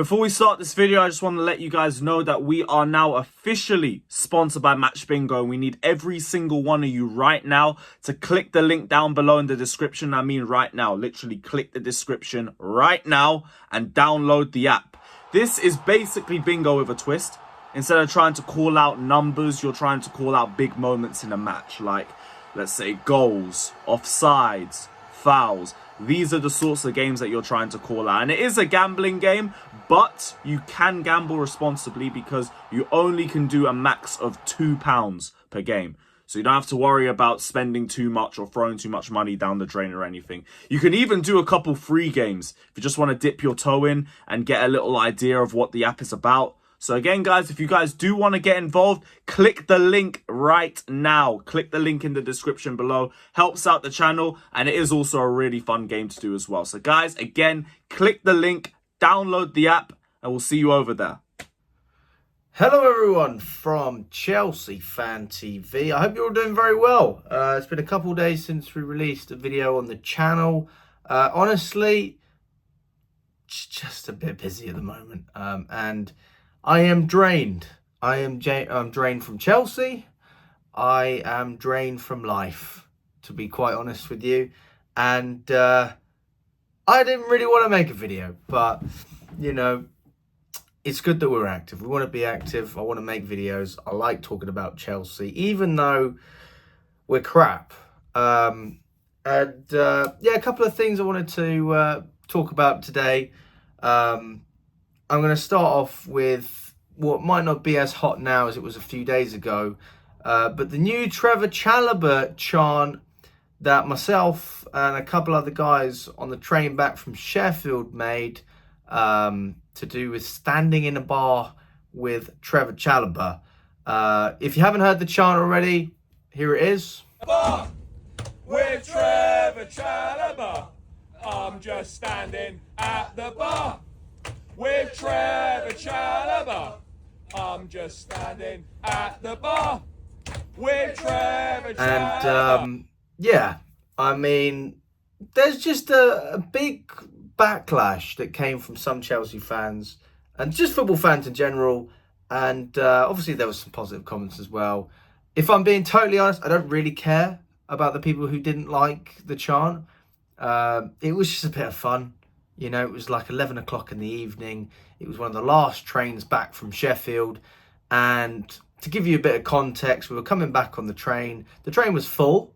Before we start this video, I just want to let you guys know that we are now officially sponsored by Match Bingo. We need every single one of you right now to click the link down below in the description. I mean right now, literally click the description right now and download the app. This is basically bingo with a twist. Instead of trying to call out numbers, you're trying to call out big moments in a match, like, let's say, goals, offsides, fouls. These are the sorts of games that you're trying to call out. And it is a gambling game, but you can gamble responsibly because you only can do a max of £2 per game. So you don't have to worry about spending too much or throwing too much money down the drain or anything. You can even do a couple free games if you just want to dip your toe in and get a little idea of what the app is about. So again, guys, if you guys do want to get involved, click the link right now. Click the link in the description below. Helps out the channel, and it is also a really fun game to do as well. So guys, again, click the link, download the app, and we'll see you over there. Hello everyone from Chelsea Fan TV. I hope you're all doing very well. It's been a couple of days since we released a video on the channel. Honestly, it's just a bit busy at the moment, and I am drained. I'm drained from Chelsea. I am drained from life, to be quite honest with you. And I didn't really want to make a video, but, you know, it's good that we're active. We want to be active. I want to make videos. I like talking about Chelsea, even though we're crap. Yeah, a couple of things I wanted to talk about today. I'm going to start off with what might not be as hot now as it was a few days ago, but the new Chalobah Chant that myself and a couple other guys on the train back from Sheffield made to do with standing in a bar with Chalobah. If you haven't heard the chant already, here it is. Bar with Chalobah, I'm just standing at the bar. With Chalobah, I'm just standing at the bar. With Chalobah. And yeah, I mean, there's just a big backlash that came from some Chelsea fans and just football fans in general. And obviously there was some positive comments as well. If I'm being totally honest, I don't really care about the people who didn't like the chant. It was just a bit of fun. You know, it was like 11 o'clock in the evening. It was one of the last trains back from Sheffield. And to give you a bit of context, we were coming back on the train. The train was full.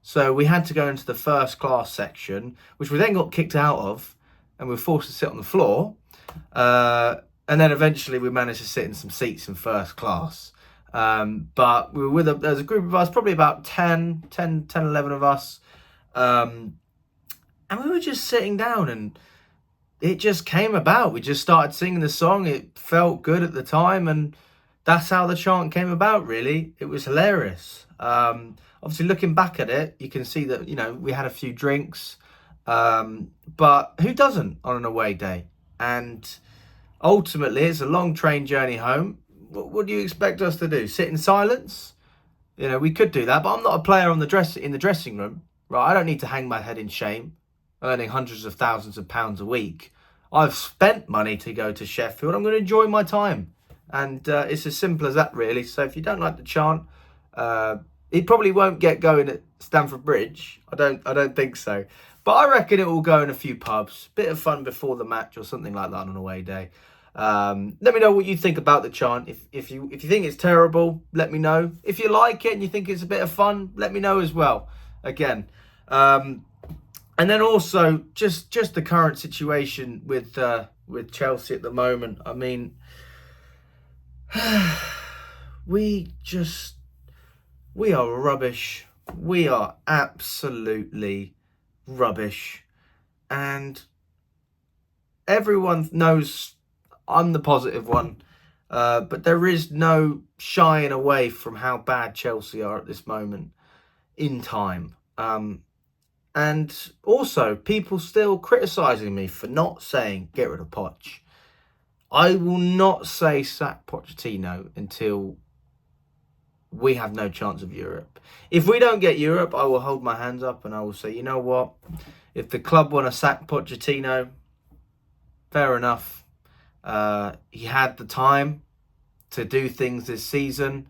So we had to go into the first class section, which we then got kicked out of. And we were forced to sit on the floor. And then eventually we managed to sit in some seats in first class. But we were with there was a group of us, probably about 10, 11 of us. And we were just sitting down and it just came about. We just started singing the song. It felt good at the time, and that's how the chant came about, really. It was hilarious. Obviously, looking back at it, you can see that, you know, we had a few drinks. But who doesn't on an away day? And ultimately, it's a long train journey home. What do you expect us to do? Sit in silence? You know, we could do that, but I'm not a player in the dressing room, right? I don't need to hang my head in shame, earning hundreds of thousands of pounds a week. I've spent money to go to Sheffield. I'm going to enjoy my time. And it's as simple as that, really. So if you don't like the chant, it probably won't get going at Stamford Bridge. I don't think so. But I reckon it will go in a few pubs. Bit of fun before the match or something like that on an away day. Let me know what you think about the chant. If you think it's terrible, let me know. If you like it and you think it's a bit of fun, let me know as well. Again. And then also just the current situation with Chelsea at the moment. I mean, we are rubbish. We are absolutely rubbish. And everyone knows I'm the positive one. But there is no shying away from how bad Chelsea are at this moment in time. And also, people still criticising me for not saying get rid of Poch. I will not say sack Pochettino until we have no chance of Europe. If we don't get Europe, I will hold my hands up and I will say, you know what? If the club want to sack Pochettino, fair enough. He had the time to do things this season.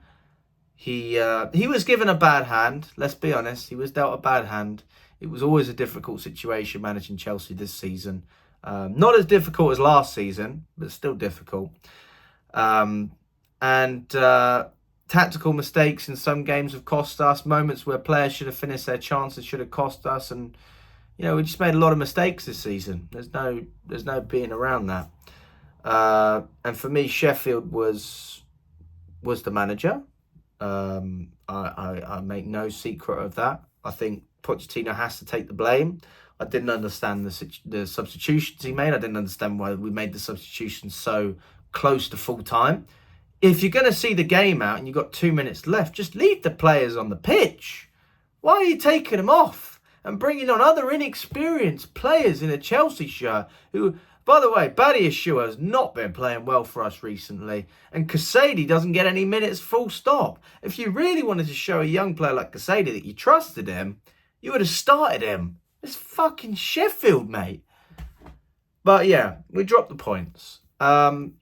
He was given a bad hand. Let's be honest. He was dealt a bad hand. It was always a difficult situation managing Chelsea this season. Not as difficult as last season, but still difficult. Tactical mistakes in some games have cost us. Moments where players should have finished their chances should have cost us. And, you know, we just made a lot of mistakes this season. There's no being around that. And for me, Sheffield was the manager. I make no secret of that. I think Pochettino has to take the blame. I didn't understand the substitutions he made. I didn't understand why we made the substitutions so close to full time. If you're going to see the game out and you've got 2 minutes left, just leave the players on the pitch. Why are you taking them off and bringing on other inexperienced players in a Chelsea shirt who, by the way, Badiashile has not been playing well for us recently, and Casady doesn't get any minutes full stop. If you really wanted to show a young player like Casady that you trusted him, you would have started him. It's fucking Sheffield, mate. But yeah, we dropped the points. And,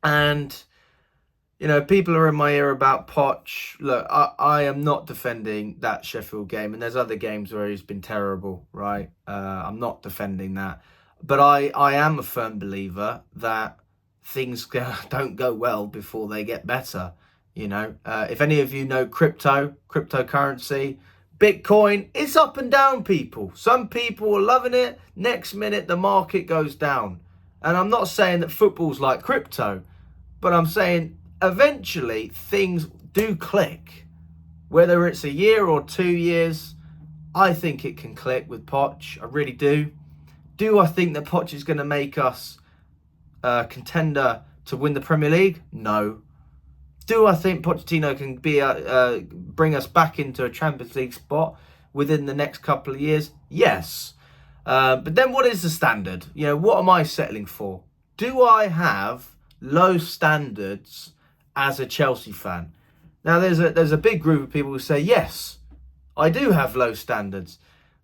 you know, people are in my ear about Poch. Look, I am not defending that Sheffield game. And there's other games where he's been terrible, right? I'm not defending that. But I am a firm believer that things don't go well before they get better. You know, if any of you know cryptocurrency, Bitcoin, it's up and down, people. Some people are loving it. Next minute, the market goes down. And I'm not saying that football's like crypto, but I'm saying eventually things do click. Whether it's a year or 2 years, I think it can click with Poch. I really do. Do I think that Poch is going to make us a contender to win the Premier League? No. Do I think Pochettino can bring us back into a Champions League spot within the next couple of years? Yes. But then what is the standard? You know, what am I settling for? Do I have low standards as a Chelsea fan? Now, there's a big group of people who say, yes, I do have low standards,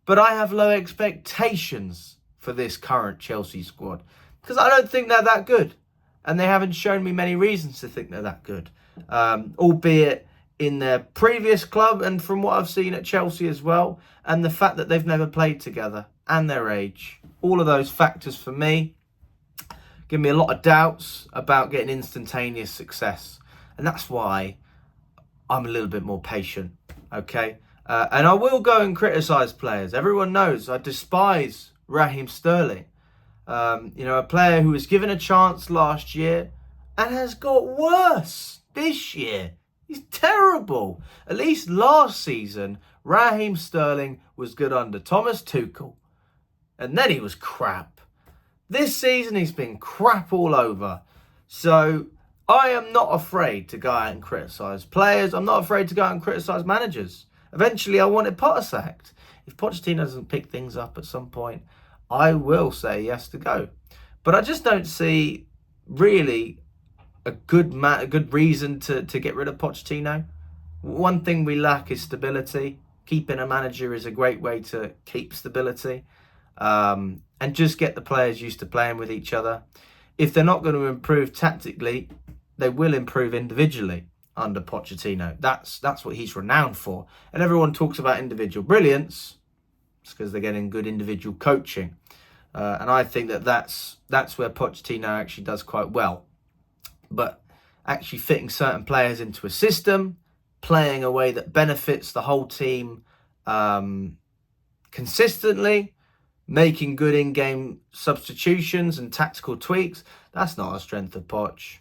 but I have low expectations for this current Chelsea squad because I don't think they're that good. And they haven't shown me many reasons to think they're that good. Albeit in their previous club and from what I've seen at Chelsea as well, and the fact that they've never played together and their age. All of those factors for me give me a lot of doubts about getting instantaneous success. And that's why I'm a little bit more patient, okay? And I will go and criticise players. Everyone knows I despise Raheem Sterling. You know, a player who was given a chance last year and has got worse this year. He's terrible. At least last season, Raheem Sterling was good under Thomas Tuchel. And then he was crap. This season, he's been crap all over. So I am not afraid to go out and criticise players. I'm not afraid to go out and criticise managers. Eventually, I wanted Potter sacked. If Pochettino doesn't pick things up at some point, I will say yes to go. But I just don't see really a good reason to get rid of Pochettino. One thing we lack is stability. Keeping a manager is a great way to keep stability. And just get the players used to playing with each other. If they're not going to improve tactically, they will improve individually under Pochettino. That's what he's renowned for. And everyone talks about individual brilliance. It's because they're getting good individual coaching. And I think that's where Pochettino actually does quite well. But actually fitting certain players into a system, playing a way that benefits the whole team consistently, making good in-game substitutions and tactical tweaks, that's not a strength of Poch.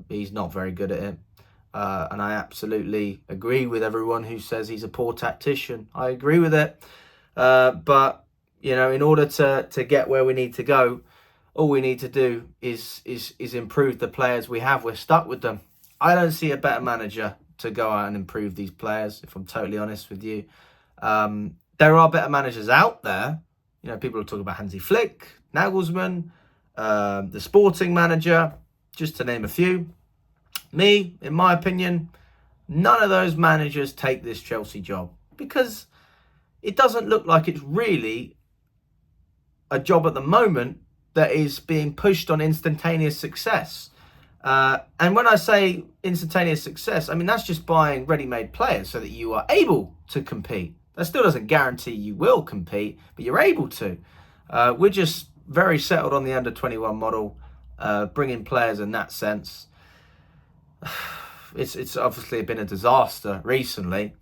He's not very good at it. And I absolutely agree with everyone who says he's a poor tactician. I agree with it. But, you know, in order to get where we need to go, all we need to do is improve the players we have. We're stuck with them. I don't see a better manager to go out and improve these players, if I'm totally honest with you. There are better managers out there. You know, people are talking about Hansi Flick, Nagelsmann, the sporting manager, just to name a few. Me, in my opinion, none of those managers take this Chelsea job because it doesn't look like it's really a job at the moment that is being pushed on instantaneous success. And when I say instantaneous success, I mean, that's just buying ready-made players so that you are able to compete. That still doesn't guarantee you will compete, but you're able to. We're just very settled on the under-21 model, bringing players in that sense. It's obviously been a disaster recently,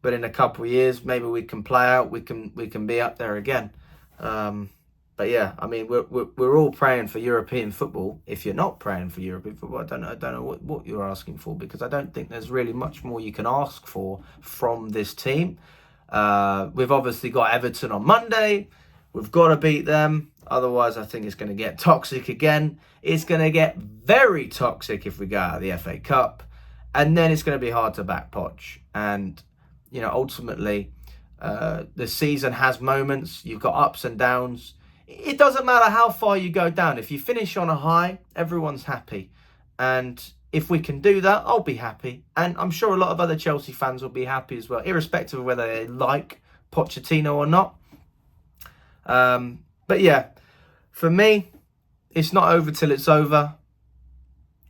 but in a couple of years, maybe we can play out. We can be up there again. But yeah, I mean, we're all praying for European football. If you're not praying for European football, I don't know what you're asking for, because I don't think there's really much more you can ask for from this team. We've obviously got Everton on Monday. We've got to beat them. Otherwise, I think it's going to get toxic again. It's going to get very toxic if we go out of the FA Cup. And then it's going to be hard to back Poch. And, you know, ultimately, the season has moments. You've got ups and downs. It doesn't matter how far you go down. If you finish on a high, everyone's happy. And if we can do that, I'll be happy. And I'm sure a lot of other Chelsea fans will be happy as well, irrespective of whether they like Pochettino or not. But yeah, for me, it's not over till it's over.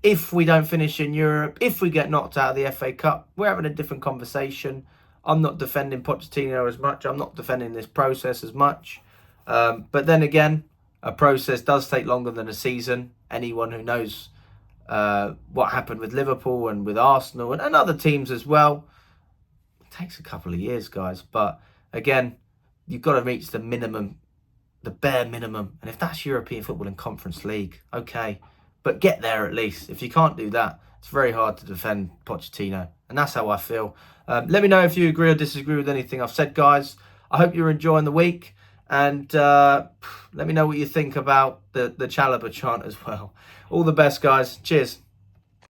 If we don't finish in Europe, if we get knocked out of the FA Cup, we're having a different conversation. I'm not defending Pochettino as much. I'm not defending this process as much. But then again, a process does take longer than a season. Anyone who knows what happened with Liverpool and with Arsenal and other teams as well, it takes a couple of years, guys. But again, you've got to reach the minimum, the bare minimum. And if that's European football and Conference League, okay. But get there at least. If you can't do that, it's very hard to defend Pochettino. And that's how I feel. Let me know if you agree or disagree with anything I've said, guys. I hope you're enjoying the week. And let me know what you think about the Chalobah Chant as well. All the best, guys. Cheers.